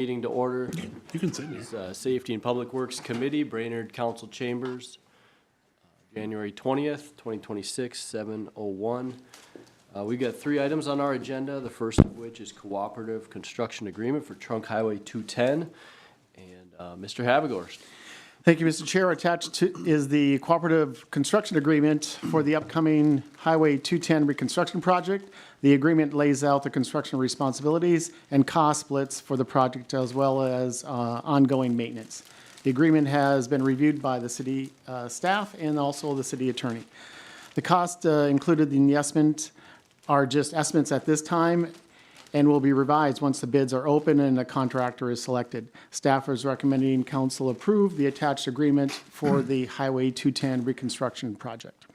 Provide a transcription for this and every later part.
Meeting to order. You can say Is, Safety and Public Works Committee, Brainerd Council Chambers, January 20th, 2026, 7:01. We've got 3 items on our agenda, the first of which is cooperative construction agreement for Trunk Highway 210. And Mr. Habegorst. Thank you, Mr. Chair. Attached to is the cooperative construction agreement for the upcoming Highway 210 reconstruction project. The agreement lays out the construction responsibilities and cost splits for the project as well as ongoing maintenance. The agreement has been reviewed by the city staff and also the city attorney. The cost included in the estimate are just estimates at this time and will be revised once the bids are open and a contractor is selected. Staff is recommending council approve the attached agreement for the Highway 210 reconstruction project.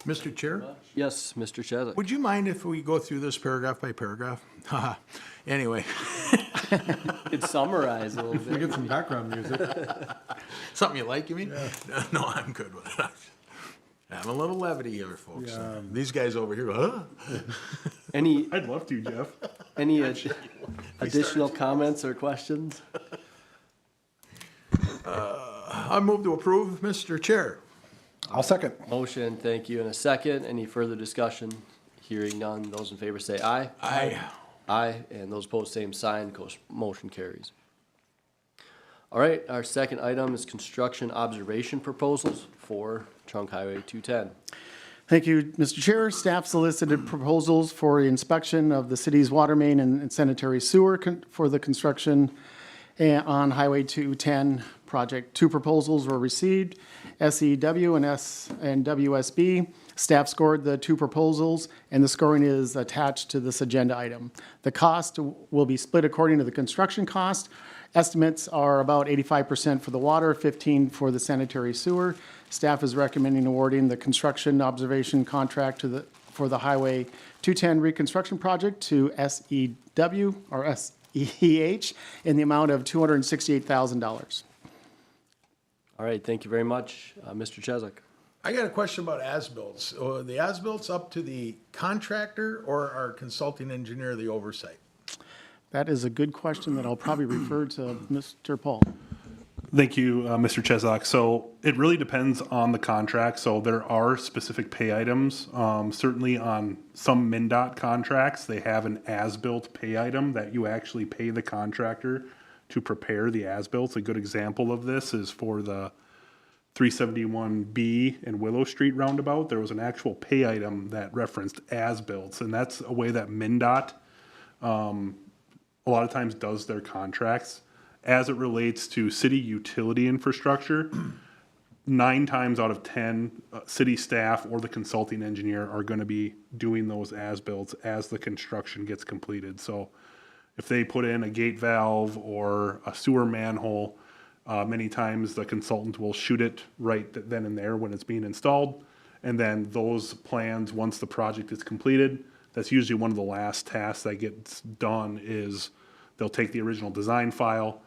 Mr. Chair, Yes, Mr. Chadwick. would you mind if we go through this paragraph by paragraph? Anyway, Could summarize a little we bit. get some background music. something you like, you mean? No, I'm good with it. I'm a little levity here, folks. Yeah. These guys over here, huh? Any, I'd love to, Jeff. any additional comments or questions? I move to approve, Mr. Chair. I'll second. Motion, thank you. In a second, any further discussion? Hearing none, those in favor say aye. Aye. Aye, and those opposed, same sign, motion carries. All right, our second item is construction observation proposals for Trunk Highway 210. Thank you, Mr. Chair. Staff solicited proposals for inspection of the city's water main and sanitary sewer for the construction on Highway 210 project. 2 proposals were received, SEW and WSB. Staff scored the 2 proposals, and the scoring is attached to this agenda item. The cost will be split according to the construction cost. Estimates are about 85% for the water, 15% for the sanitary sewer. Staff is recommending awarding the construction observation contract for the Highway 210 reconstruction project to SEW or SEH in the amount of $268,000. All right, thank you very much. Mr. Chesak. I got a question about as-bills. Are the as-bills up to the contractor or our consulting engineer, the oversight? That is a good question that I'll probably refer to Mr. Paul. Thank you, Mr. Chesak. So it really depends on the contract. So there are specific pay items. Certainly on some MnDOT contracts, they have an as-built pay item that you actually pay the contractor to prepare the as-built. A good example of this is for the 371B and Willow Street roundabout. There was an actual pay item that referenced as-built, and that's a way that MnDOT a lot of times does their contracts. As it relates to city utility infrastructure, 9 times out of 10, city staff or the consulting engineer are going to be doing those as-builts as the construction gets completed. So if they put in a gate valve or a sewer manhole, many times the consultant will shoot it right then and there when it's being installed. And then those plans, once the project is completed, that's usually one of the last tasks that gets done is they'll take the original design file,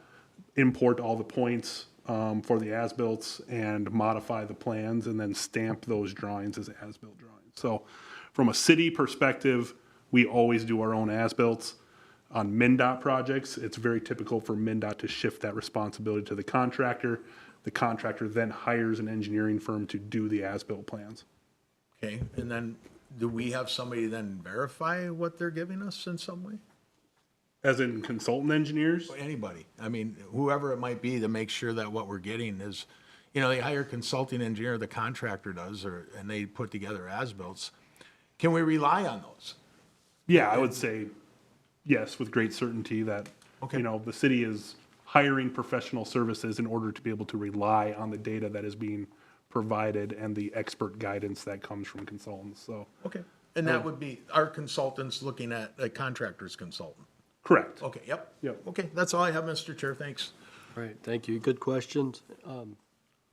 import all the points for the as-builts and modify the plans and then stamp those drawings as as-built drawings. So from a city perspective, we always do our own as-builts. On MnDOT projects, it's very typical for MnDOT to shift that responsibility to the contractor. The contractor then hires an engineering firm to do the as-built plans. Okay, and then do we have somebody then verify what they're giving us in some way? As in consultant engineers? Anybody. I mean, whoever it might be to make sure that what we're getting is, you know, they hire a consulting engineer, the contractor does, and they put together as-bills. Can we rely on those? Yeah, I would say yes, with great certainty that, Okay. you know, the city is hiring professional services in order to be able to rely on the data that is being provided and the expert guidance that comes from consultants, so. Okay. And that would be our consultants looking at a contractor's consultant? Correct. Okay, yep. Yep. Okay, that's all I have, Mr. Chair, thanks. All right, thank you. Good questions.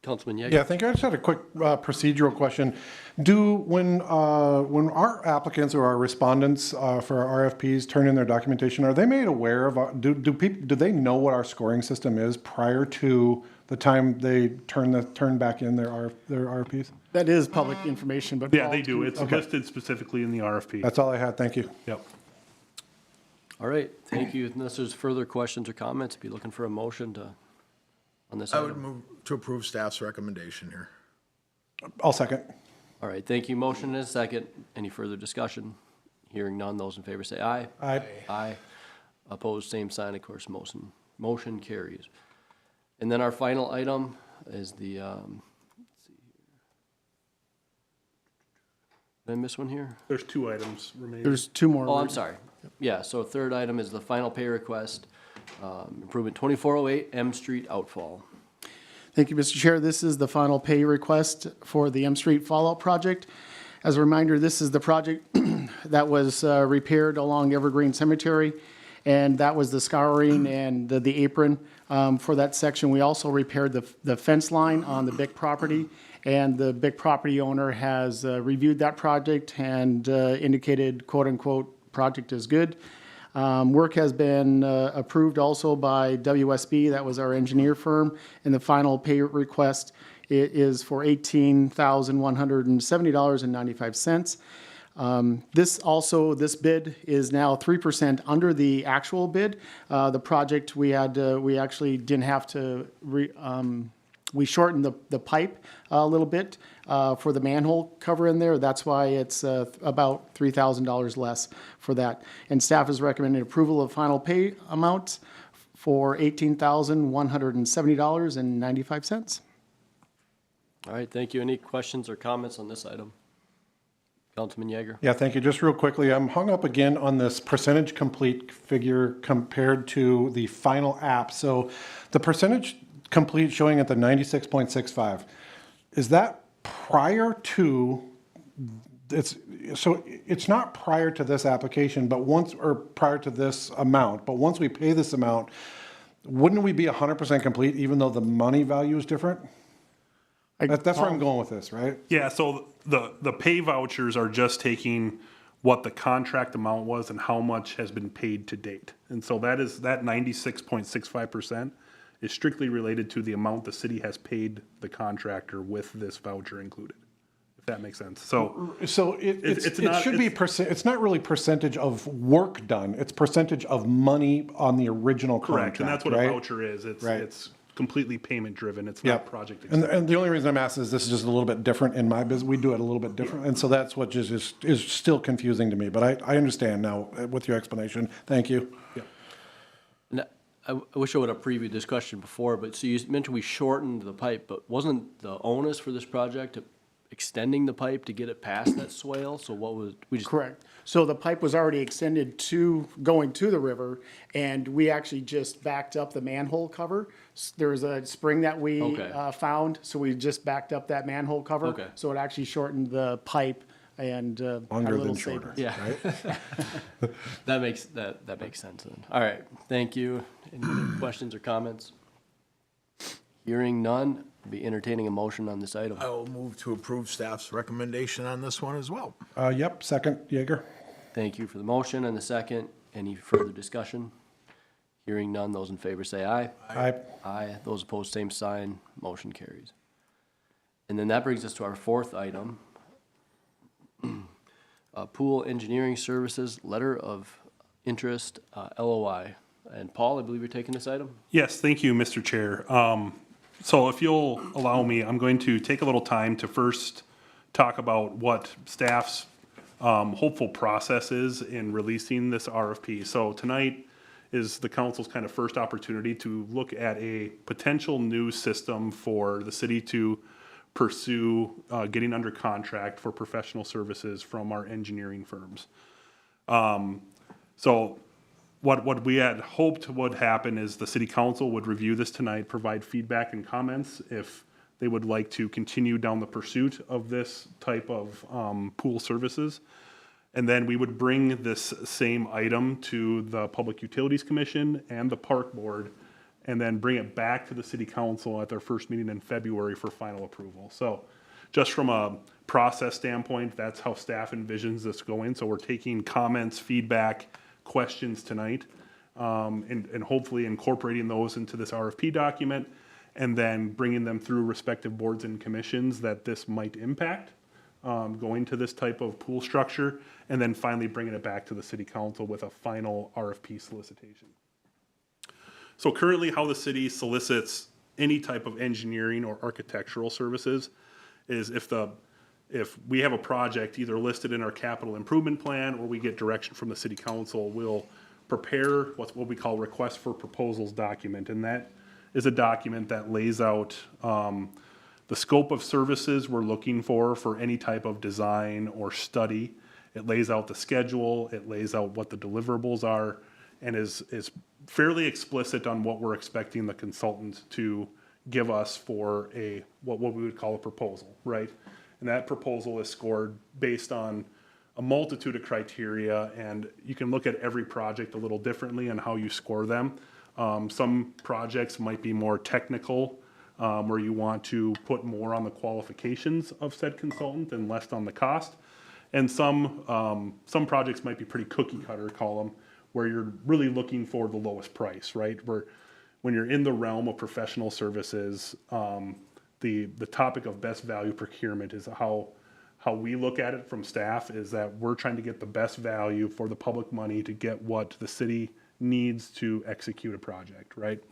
Councilman Yeager. Yeah, thank you. I just had a quick procedural question. When our applicants or our respondents for our RFPs turn in their documentation, are they made aware of, do they know what our scoring system is prior to the time they turn back in their RFPs? That is public information, but. Yeah, Paul, they do. It's listed specifically in the RFP. That's all I had. Thank you. Yep. All right, thank you. Unless there's further questions or comments, be looking for a motion on this I would item. move to approve staff's recommendation here. I'll second. All right, thank you. Motion and a second. Any further discussion? Hearing none, those in favor say aye. Aye. Aye. Opposed, same sign, of course, motion carries. And then our final item is the, let's see here. Did I miss one here? There's 2 items remaining. There's 2 more. Oh, I'm sorry. Yeah, so third item is the final pay request, improvement 2408 M Street outfall. Thank you, Mr. Chair. This is the final pay request for the M Street Fallout project. As a reminder, this is the project that was repaired along Evergreen Cemetery, and that was the scouring and the apron for that section. We also repaired the fence line on the Bick property, and the Bick property owner has reviewed that project and indicated, quote-unquote, project is good. Work has been approved also by WSB, that was our engineer firm, and the final pay request is for $18,170.95. This bid is now 3% under the actual bid. The project, we actually didn't have to, we shortened the pipe a little bit for the manhole cover in there. That's why it's about $3,000 less for that. And staff is recommending approval of final pay amounts for $18,170.95. All right, thank you. Any questions or comments on this item? Councilman Yeager? Yeah, thank you. Just real quickly, I'm hung up again on this percentage complete figure compared to the final app. So the percentage complete showing at the 96.65, is that prior to, it's not prior to this application, but or prior to this amount, but once we pay this amount, wouldn't we be 100% complete even though the money value is different? That's where I'm going with this, right? Yeah, so the pay vouchers are just taking what the contract amount was and how much has been paid to date. And so that 96.65% is strictly related to the amount the city has paid the contractor with this voucher included, if that makes sense. So It should be it's not really percentage of work done. It's percentage of money on the original contract. correct, and that's what right? a voucher is. It's Right. it's completely payment driven. It's Yeah. not project. And the only reason I'm asking is this is just a little bit different in my business. We do it a little bit different. And so that's what is still confusing to me. But I understand now with your explanation. Thank you. Yeah. And I wish I would have previewed this question before, but so you mentioned we shortened the pipe, but wasn't the onus for this project extending the pipe to get it past that swale? So what was, we just, Correct. So the pipe was already extended going to the river, and we actually just backed up the manhole cover. There was a spring that we Okay. found, so we just backed up that manhole cover. Okay. So it actually shortened the pipe and had a Longer little than shorter. savings. yeah. That makes sense then. All right, thank you. Any other questions or comments? Hearing none, be entertaining a motion on this item. I will move to approve staff's recommendation on this one as well. Yep, second, Yeager. Thank you for the motion and the second. Any further discussion? Hearing none, those in favor say aye. Aye. Aye. Those opposed, same sign. Motion carries. And then that brings us to our fourth item. Pool Engineering Services, Letter of Interest, LOI. And Paul, I believe you're taking this item? Yes, thank you, Mr. Chair. So if you'll allow me, I'm going to take a little time to first talk about what staff's hopeful process is in releasing this RFP. So tonight is the council's kind of first opportunity to look at a potential new system for the city to pursue getting under contract for professional services from our engineering firms. So what we had hoped would happen is the city council would review this tonight, provide feedback and comments if they would like to continue down the pursuit of this type of pool services. And then we would bring this same item to the Public Utilities Commission and the Park Board, and then bring it back to the city council at their first meeting in February for final approval. So just from a process standpoint, that's how staff envisions this going. So we're taking comments, feedback, questions tonight, and hopefully incorporating those into this RFP document, and then bringing them through respective boards and commissions that this might impact going to this type of pool structure, and then finally bringing it back to the city council with a final RFP solicitation. So currently, how the city solicits any type of engineering or architectural services is if we have a project either listed in our capital improvement plan or we get direction from the city council, we'll prepare what we call request for proposals document. And that is a document that lays out the scope of services we're looking for any type of design or study. It lays out the schedule, it lays out what the deliverables are, and is fairly explicit on what we're expecting the consultant to give us for what we would call a proposal, right? And that proposal is scored based on a multitude of criteria, and you can look at every project a little differently and how you score them. Some projects might be more technical, where you want to put more on the qualifications of said consultant and less on the cost. And some projects might be pretty cookie cutter, call them, where you're really looking for the lowest price, right? When you're in the realm of professional services, the topic of best value procurement is how we look at it from staff, is that we're trying to get the best value for the public money to get what the city needs to execute a project, right?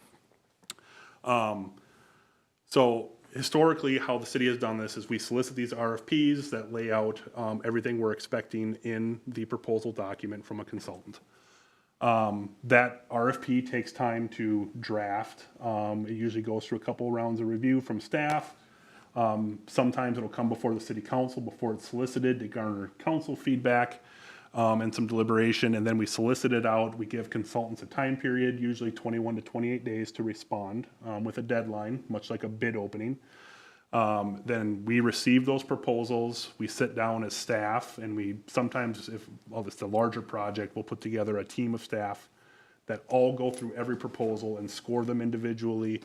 So historically, how the city has done this is we solicit these RFPs that lay out everything we're expecting in the proposal document from a consultant. That RFP takes time to draft. It usually goes through a couple rounds of review from staff. Sometimes it'll come before the city council before it's solicited to garner council feedback and some deliberation, and then we solicit it out. We give consultants a time period, usually 21 to 28 days to respond with a deadline, much like a bid opening. Then we receive those proposals, we sit down as staff, and we sometimes, if it's a larger project, we'll put together a team of staff that all go through every proposal and score them individually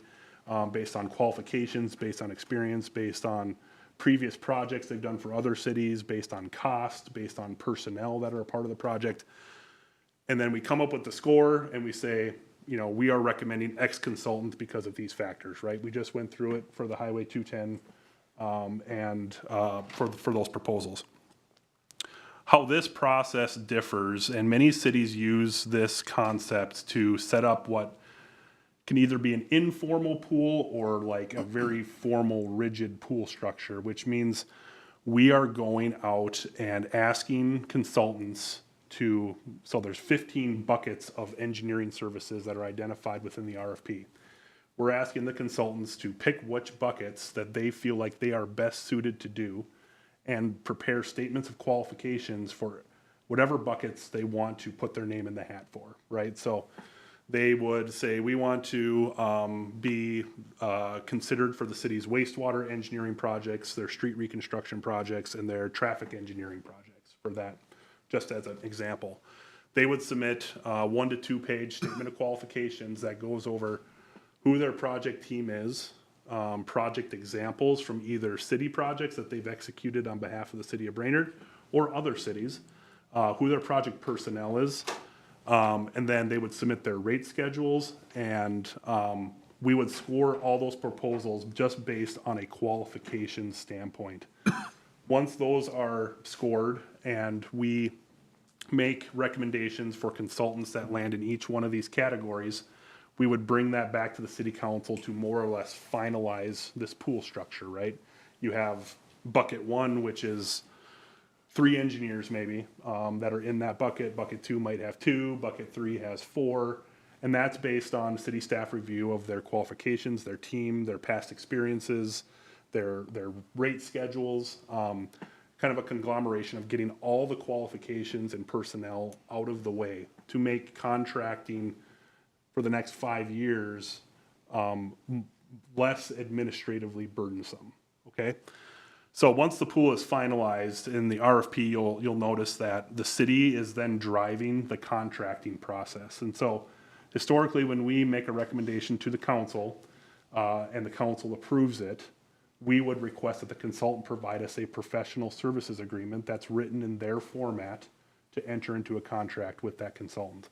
based on qualifications, based on experience, based on previous projects they've done for other cities, based on cost, based on personnel that are a part of the project. And then we come up with the score and we say, we are recommending X consultant because of these factors, right? We just went through it for the Highway 210 and for those proposals. How this process differs, and many cities use this concept to set up what can either be an informal pool or like a very formal, rigid pool structure, which means we are going out and asking consultants so there's 15 buckets of engineering services that are identified within the RFP. We're asking the consultants to pick which buckets that they feel like they are best suited to do and prepare statements of qualifications for whatever buckets they want to put their name in the hat for, right? So they would say, we want to be considered for the city's wastewater engineering projects, their street reconstruction projects, and their traffic engineering projects for that. Just as an example, they would submit a 1 to 2 page statement of qualifications that goes over who their project team is, project examples from either city projects that they've executed on behalf of the city of Brainerd or other cities, who their project personnel is, and then they would submit their rate schedules, and we would score all those proposals just based on a qualification standpoint. Once those are scored and we make recommendations for consultants that land in each one of these categories, we would bring that back to the city council to more or less finalize this pool structure, right? You have bucket 1, which is 3 engineers maybe that are in that bucket. Bucket 2 might have 2, bucket 3 has 4, and that's based on city staff review of their qualifications, their team, their past experiences, their rate schedules, kind of a conglomeration of getting all the qualifications and personnel out of the way to make contracting for the next 5 years less administratively burdensome, okay? So once the pool is finalized in the RFP, you'll notice that the city is then driving the contracting process. And so historically, when we make a recommendation to the council and the council approves it, we would request that the consultant provide us a professional services agreement that's written in their format to enter into a contract with that consultant.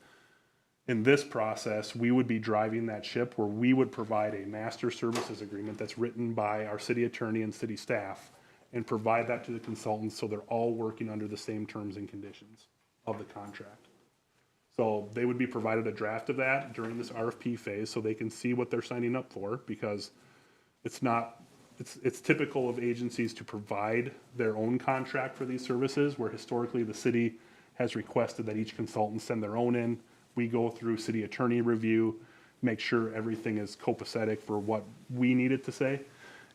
In this process, we would be driving that ship where we would provide a master services agreement that's written by our city attorney and city staff, and provide that to the consultants so they're all working under the same terms and conditions of the contract. So they would be provided a draft of that during this RFP phase so they can see what they're signing up for, because it's typical of agencies to provide their own contract for these services, where historically the city has requested that each consultant send their own in. We go through city attorney review, make sure everything is copacetic for what we need it to say,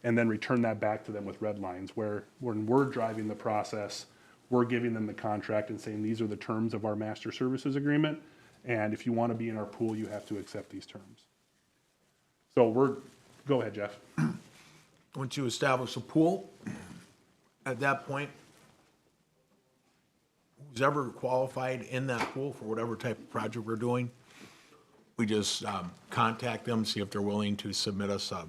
and then return that back to them with red lines, where when we're driving the process, we're giving them the contract and saying, these are the terms of our master services agreement, and if you want to be in our pool, you have to accept these terms. So go ahead, Jeff. Once you establish a pool, at that point, who's ever qualified in that pool for whatever type of project we're doing, we just contact them, see if they're willing to submit us a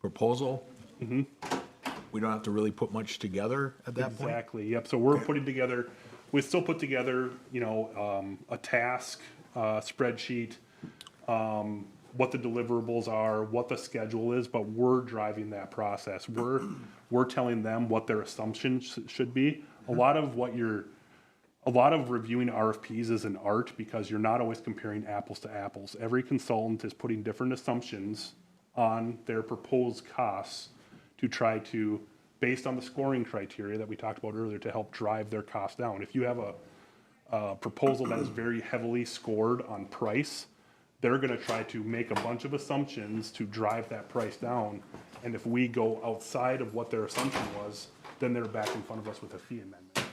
proposal. We don't have to really put much together at that point. Exactly, yep, so we're putting together, we still put together, a task, spreadsheet, what the deliverables are, what the schedule is, but we're driving that process. We're telling them what their assumptions should be. A lot of reviewing RFPs is an art, because you're not always comparing apples to apples. Every consultant is putting different assumptions on their proposed costs to try to, based on the scoring criteria that we talked about earlier, to help drive their costs down. If you have a proposal that is very heavily scored on price, they're gonna try to make a bunch of assumptions to drive that price down. And if we go outside of what their assumption was, then they're back in front of us with a fee amendment.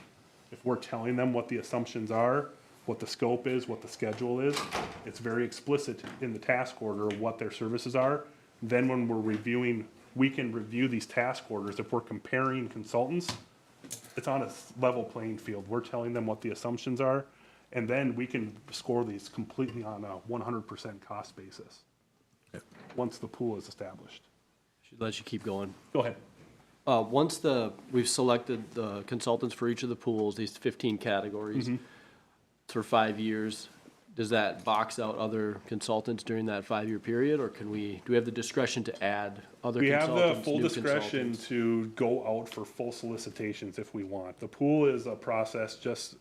If we're telling them what the assumptions are, what the scope is, what the schedule is, it's very explicit in the task order what their services are. Then when we're reviewing, we can review these task orders. If we're comparing consultants, it's on a level playing field. We're telling them what the assumptions are, and then we can score these completely on a 100% cost basis once the pool is established. Should let you keep going. Go ahead. Once we've selected the consultants for each of the pools, these 15 categories, for 5 years, does that box out other consultants during that 5-year period, or do we have the discretion to add other We have consultants? the full new discretion consultants? to go out for full solicitations if we want. The pool is a process just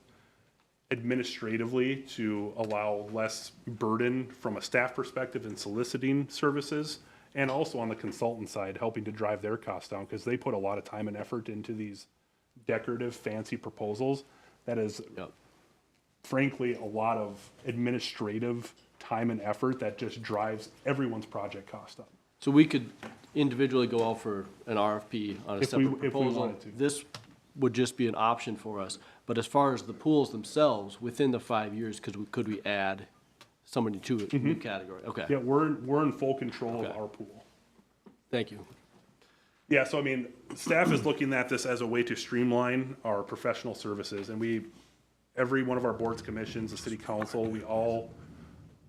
administratively to allow less burden from a staff perspective in soliciting services, and also on the consultant side, helping to drive their costs down, because they put a lot of time and effort into these decorative, fancy proposals. That is, Yep. frankly, a lot of administrative time and effort that just drives everyone's project cost up. So we could individually go out for an RFP on a If we- separate if we proposal. wanted to. This would just be an option for us. But as far as the pools themselves, within the 5 years, could we add somebody to a new category? Okay, Yeah, we're in full control of Okay. our pool. thank you. Yeah, so I mean, staff is looking at this as a way to streamline our professional services, and every one of our boards, commissions, the city council, we all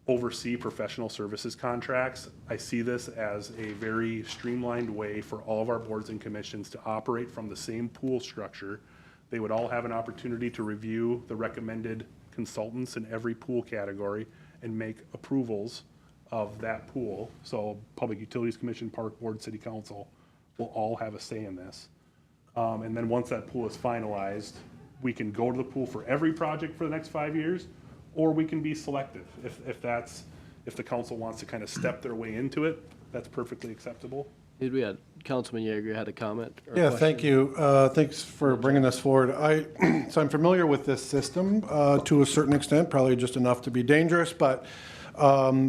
oversee professional services contracts. I see this as a very streamlined way for all of our boards and commissions to operate from the same pool structure. They would all have an opportunity to review the recommended consultants in every pool category and make approvals of that pool. So Public Utilities Commission, Park Board, City Council will all have a say in this. And then once that pool is finalized, we can go to the pool for every project for the next 5 years, or we can be selective. If the council wants to kind of step their way into it, that's perfectly acceptable. Councilman Yeager had a comment? or a Yeah, question? thank you. Thanks for bringing this forward. So I'm familiar with this system to a certain extent, probably just enough to be dangerous, but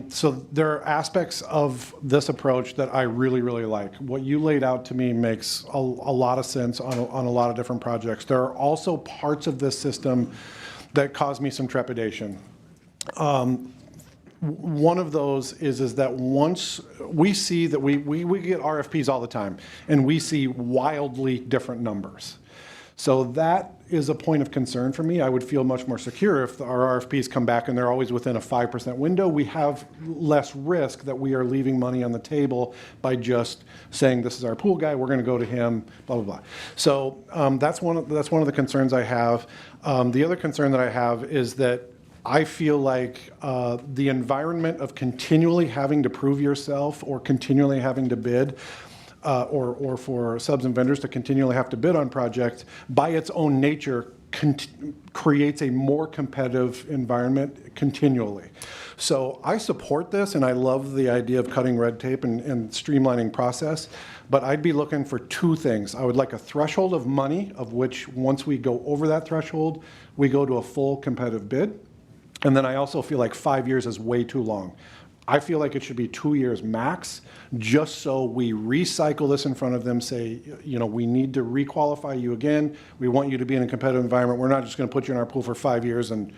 so there are aspects of this approach that I really, really like. What you laid out to me makes a lot of sense on a lot of different projects. There are also parts of this system that cause me some trepidation. One of those is that once we see that we get RFPs all the time, and we see wildly different numbers. So that is a point of concern for me. I would feel much more secure if our RFPs come back and they're always within a 5% window. We have less risk that we are leaving money on the table by just saying, this is our pool guy, we're gonna go to him, blah, blah, blah. So that's one of the concerns I have. The other concern that I have is that I feel like the environment of continually having to prove yourself or continually having to bid or for subs and vendors to continually have to bid on projects, by its own nature, creates a more competitive environment continually. So I support this, and I love the idea of cutting red tape and streamlining process, but I'd be looking for two things. I would like a threshold of money, of which once we go over that threshold, we go to a full competitive bid. And then I also feel like 5 years is way too long. I feel like it should be 2 years max, just so we recycle this in front of them, say, you know, we need to requalify you again. We want you to be in a competitive environment. We're not just going to put you in our pool for 5 years and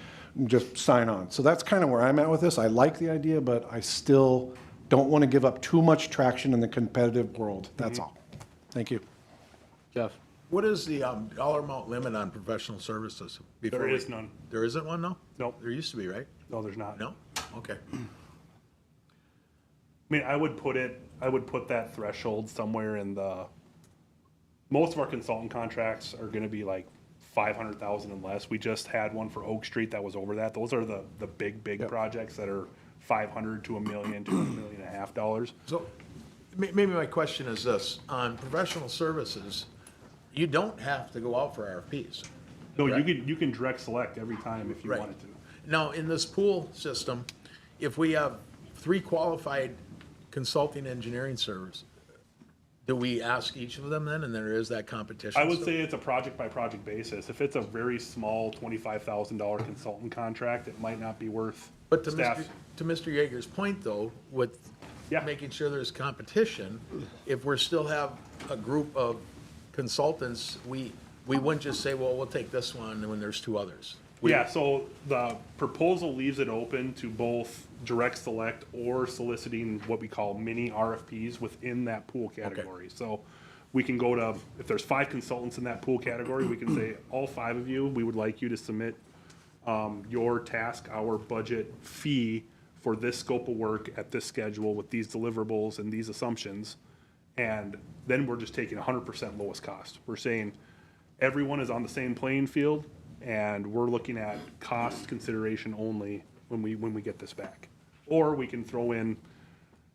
just sign on. So that's kind of where I'm at with this. I like the idea, but I still don't want to give up too much traction in the competitive world. That's all. Thank you. Jeff? What is the dollar amount limit on professional services? There is none. There isn't one, no? Nope. There used to be, right? No, there's not. No? Okay. I mean, I would put that threshold somewhere in the, most of our consultant contracts are gonna be like 500,000 and less. We just had one for Oak Street that was over that. Those are the big projects that are 500 to $1 million to $1.5 million. So maybe my question is this, on professional services, you don't have to go out for RFPs. No, correct? you can direct select every time if you Right. wanted to. Now, in this pool system, if we have 3 qualified consulting engineering service, do we ask each of them then, and there is that competition? I would still? say it's a project by project basis. If it's a very small $25,000 consultant contract, it might not be worth But to staff. Mr. Yeager's point, though, with Yeah. making sure there's competition, if we're still have a group of consultants, we wouldn't just say, well, we'll take this one when there's 2 others. Yeah, so the proposal leaves it open to both direct select or soliciting what we call mini RFPs within that pool category. So we can go to, if there's 5 consultants in that pool category, we can say, all 5 of you, we would like you to submit your task, our budget fee for this scope of work at this schedule with these deliverables and these assumptions. And then we're just taking 100% lowest cost. We're saying everyone is on the same playing field, and we're looking at cost consideration only when we get this back. Or we can throw in,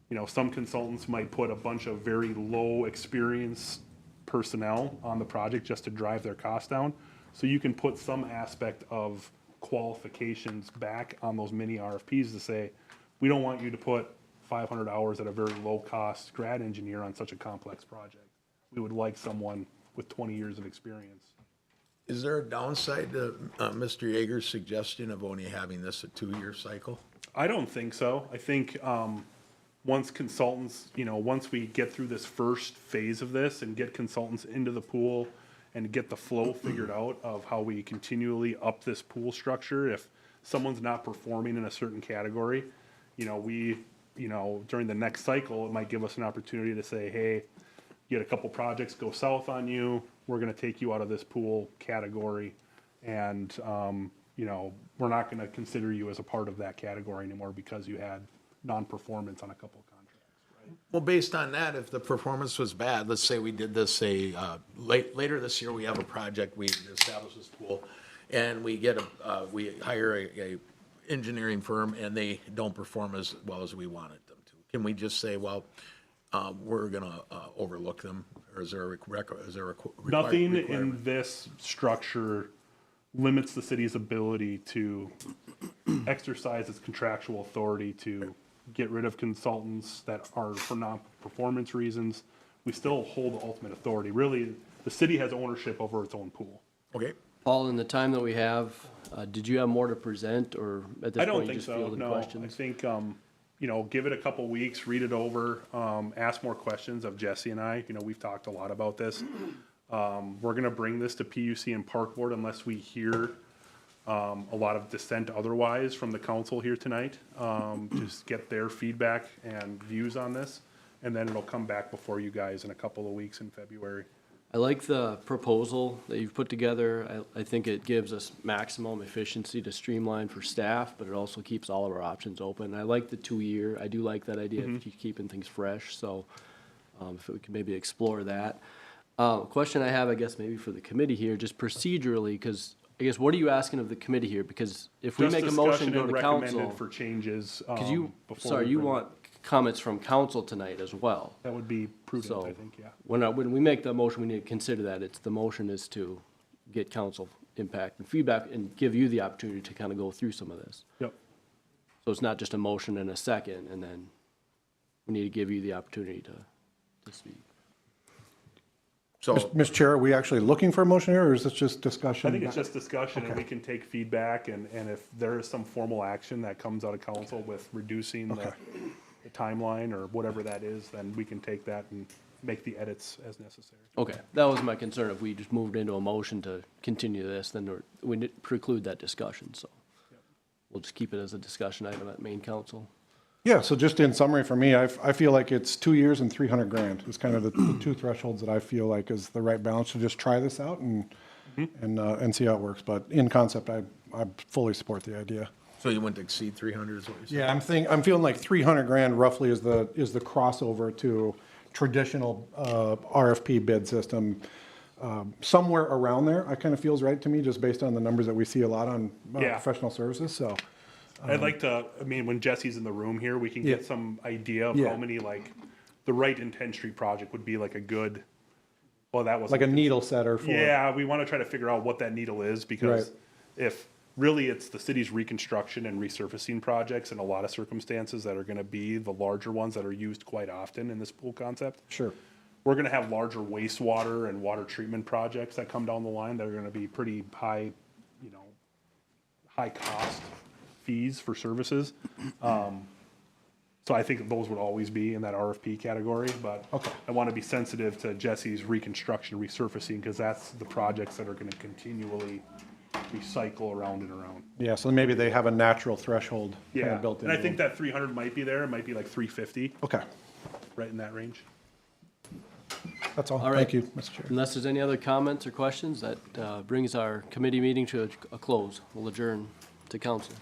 you know, some consultants might put a bunch of very low experience personnel on the project just to drive their costs down. So you can put some aspect of qualifications back on those mini RFPs to say, we don't want you to put 500 hours at a very low cost grad engineer on such a complex project. We would like someone with 20 years of experience. Is there a downside to Mr. Yeager's suggestion of only having this a 2-year cycle? I don't think so. I think once consultants, you know, once we get through this first phase of this and get consultants into the pool and get the flow figured out of how we continually up this pool structure, if someone's not performing in a certain category, you know, during the next cycle, it might give us an opportunity to say, hey, you had a couple projects go south on you, we're gonna take you out of this pool category, and, you know, we're not gonna consider you as a part of that category anymore because you had non-performance on a couple of contracts, right? Well, based on that, if the performance was bad, let's say we did this, later this year, we have a project, we establish this pool, and we we hire a engineering firm, and they don't perform as well as we wanted them to. Can we just say, well, we're gonna overlook them, or is there a Nothing requirement? in this structure limits the city's ability to exercise its contractual authority to get rid of consultants that are for non-performance reasons. We still hold the ultimate authority. Really, the city has ownership over its own pool. Okay, Paul, in the time that we have, did you have more to present, or at this I don't point you think just so, fielded no. I questions? think, you know, give it a couple weeks, read it over, ask more questions of Jesse and I. You know, we've talked a lot about this. We're gonna bring this to PUC and Park Board unless we hear a lot of dissent otherwise from the council here tonight. Just get their feedback and views on this, and then it'll come back before you guys in a couple of weeks in February. I like the proposal that you've put together. I think it gives us maximum efficiency to streamline for staff, but it also keeps all of our options open. I like the 2-year. I do like that idea of keeping things fresh, so if we could maybe explore that. Question I have, I guess, maybe for the committee here, just procedurally, because I guess, what are you asking of the committee here? Because if we Just make a motion, discussion go and to recommended council. for changes. Because you, before sorry, we you bring it. want comments from council tonight as well. That would be prudent, So I think, yeah. when we make the motion, we need to consider that. The motion is to get council impact and feedback and give you the opportunity to kind of go through some of this. Yep. So it's not just a motion and a second, and then we need to give you the opportunity to speak. So, Mr. Chair, are we actually looking for a motion here, or is this just discussion? I think it's just discussion, and we can take feedback, and if there is some formal action that comes out of council with reducing the timeline or whatever that is, then we can take that and make the edits as necessary. Okay, that was my concern. If we just moved into a motion to continue this, then we preclude that discussion, so. We'll just keep it as a discussion item at main council. Yeah, so just in summary for me, I feel like it's 2 years and 300 grand is kind of the two thresholds that I feel like is the right balance to just try this out and see how it works. But in concept, I fully support the idea. so you wouldn't exceed 300 is what you're saying? Yeah, I'm feeling like 300 grand roughly is the crossover to traditional RFP bid system. Somewhere around there, I kind of feels right to me, just based on the numbers that we see a lot on Yeah. professional services, so. I'd like to, I mean, when Jesse's in the room here, we can get Yeah. some idea of Yeah. how many, like, the right in 10th Street project would be like a good, well, that was. Like a needle setter for. Yeah, we want to try to figure out what that needle is, because Right. if really it's the city's reconstruction and resurfacing projects in a lot of circumstances that are going to be the larger ones that are used quite often in this pool concept. Sure. We're going to have larger wastewater and water treatment projects that come down the line that are going to be pretty high, you know, high cost fees for services. So I think those would always be in that RFP category, but I want to be sensitive to Jesse's reconstruction, resurfacing, because that's the projects that are going to continually recycle around and around. Yeah, so maybe they have a natural threshold kind Yeah, of built in. and I think that 300 might be there. It might be like 350, Okay, right in that range. that's all. All right. Thank you, Mr. Chair. Unless there's any other comments or questions, that brings our committee meeting to a close. We'll adjourn to council.